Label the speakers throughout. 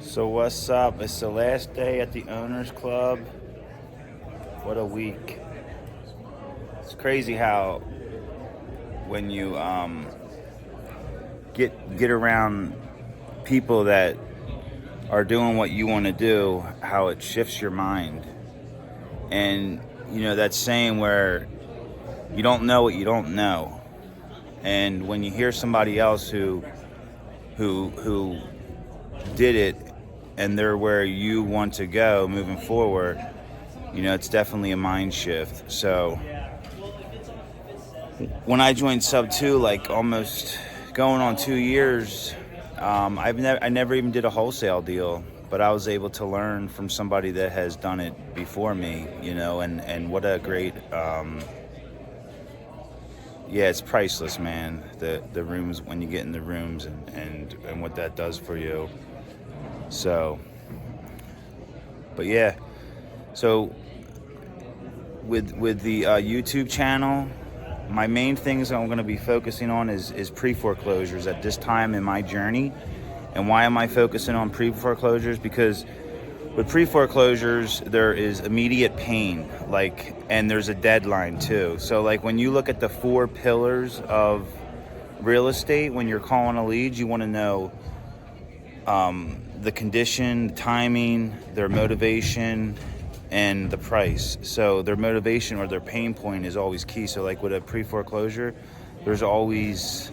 Speaker 1: So what's up? It's the last day at the Owners Club. What a week. It's crazy how when you get around people that are doing what you want to do, how it shifts your mind. And you know that saying where you don't know what you don't know. And when you hear somebody else who did it and they're where you want to go moving forward, you know, it's definitely a mind shift. So when I joined Sub 2, like almost going on 2 years, I never even did a wholesale deal, but I was able to learn from somebody that has done it before me, you know, and what a great, yeah, it's priceless, man. The rooms, when you get in the rooms and what that does for you. So, but yeah, so with the YouTube channel, my main things I'm going to be focusing on is pre-foreclosures at this time in my journey. And why am I focusing on pre-foreclosures? Because with pre-foreclosures, there is immediate pain, and there's a deadline too. So like when you look at the 4 pillars of real estate, when you're calling a lead, you want to know the condition, the timing, their motivation, and the price. So their motivation or their pain point is always key. So like with a pre-foreclosure, there's always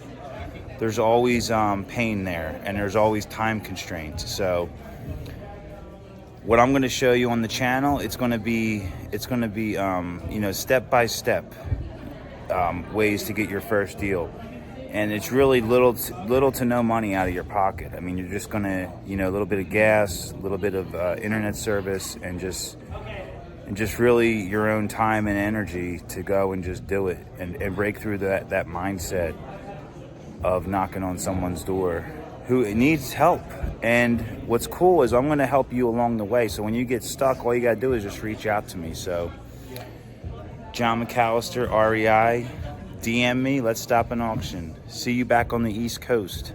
Speaker 1: pain there, and there's always time constraints. So what I'm going to show you on the channel, it's going to be you know, step by step ways to get your first deal. And it's really little to no money out of your pocket. I mean, you're just gonna, you know, a little bit of gas, a little bit of internet service, and just really your own time and energy to go and just do it and break through that mindset of knocking on someone's door who needs help. And what's cool is I'm gonna help you along the way. So when you get stuck, all you gotta do is just reach out to me. So John McAllister, REI. DM me, let's stop an auction. See you back on the East Coast.